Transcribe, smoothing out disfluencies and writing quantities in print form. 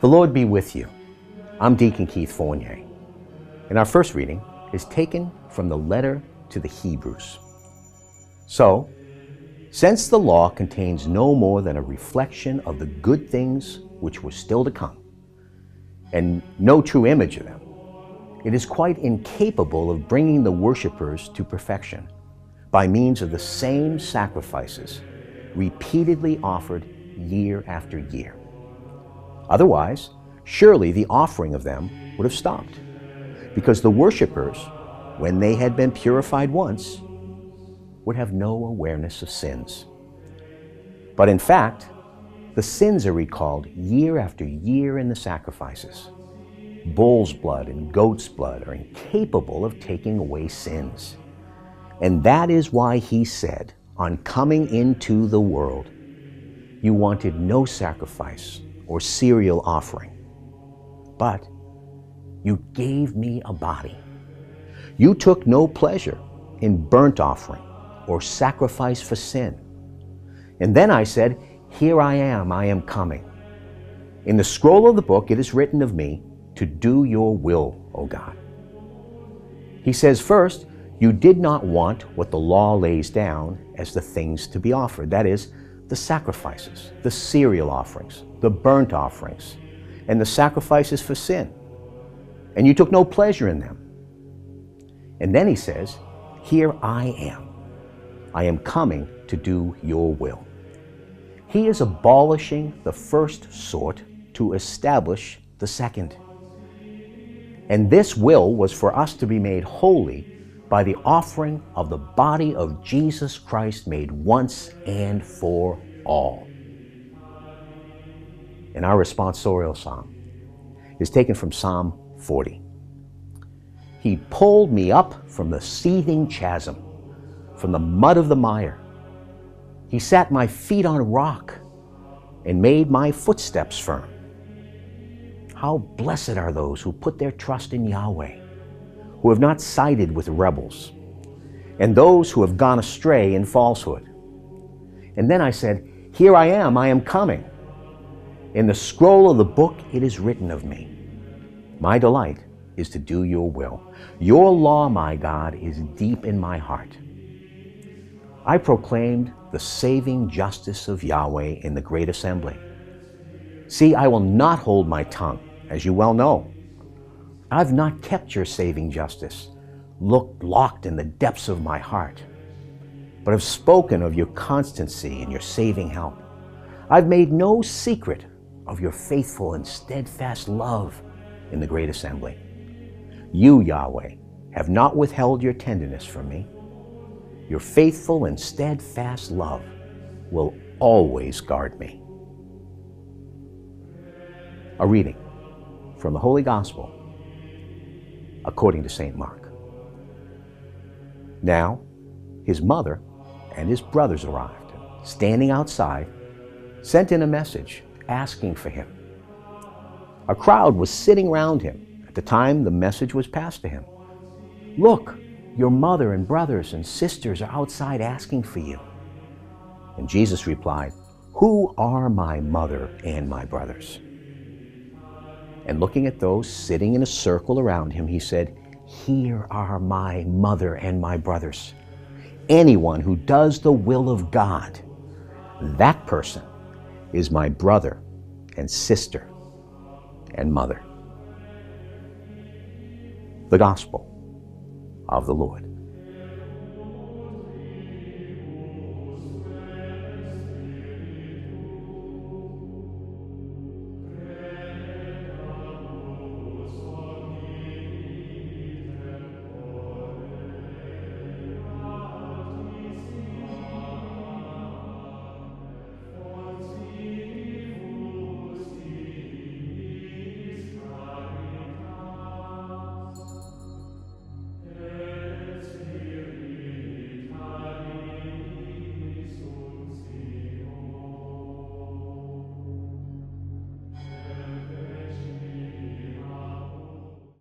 The Lord be with you. I'm Deacon Keith Fournier, and our first reading is taken from the letter to the Hebrews. So, since the law contains no more than a reflection of the good things which were still to come, and no true image of them, it is quite incapable of bringing the worshipers to perfection by means of the same sacrifices repeatedly offered year after year. Otherwise, surely the offering of them would have stopped, because the worshipers, when they had been purified once, would have no awareness of sins. But in fact, the sins are recalled year after year in the sacrifices. Bull's blood and goat's blood are incapable of taking away sins. And that is why he said, on coming into the world, you wanted no sacrifice or cereal offering, but you gave me a body. You took no pleasure in burnt offering or sacrifice for sin. And then I said, here I am coming. In the scroll of the book it is written of me to do your will, O God. He says, first, you did not want what the law lays down as the things to be offered, that is, the sacrifices, the cereal offerings, the burnt offerings, and the sacrifices for sin. And you took no pleasure in them. And then he says, here I am coming to do your will. He is abolishing the first sort to establish the second. And this will was for us to be made holy by the offering of the body of Jesus Christ made once and for all. And our responsorial psalm is taken from Psalm 40. He pulled me up from the seething chasm, from the mud of the mire. He set my feet on a rock and made my footsteps firm. How blessed are those who put their trust in Yahweh, who have not sided with rebels, and those who have gone astray in falsehood. And then I said, here I am coming. In the scroll of the book it is written of me. My delight is to do your will. Your law, my God, is deep in my heart. I proclaimed the saving justice of Yahweh in the great assembly. See, I will not hold my tongue, as you well know. I've not kept your saving justice, locked in the depths of my heart, but have spoken of your constancy and your saving help. I've made no secret of your faithful and steadfast love in the great assembly. You, Yahweh, have not withheld your tenderness from me. Your faithful and steadfast love will always guard me. A reading from the Holy Gospel according to St. Mark. Now, his mother and his brothers arrived, and standing outside, sent in a message asking for him. A crowd was sitting round him at the time the message was passed to him. Look, your mother and brothers and sisters are outside asking for you. And Jesus replied, who are my mother and my brothers? And looking at those sitting in a circle around him, he said, here are my mother and my brothers. Anyone who does the will of God, that person is my brother and sister and mother. The Gospel of the Lord.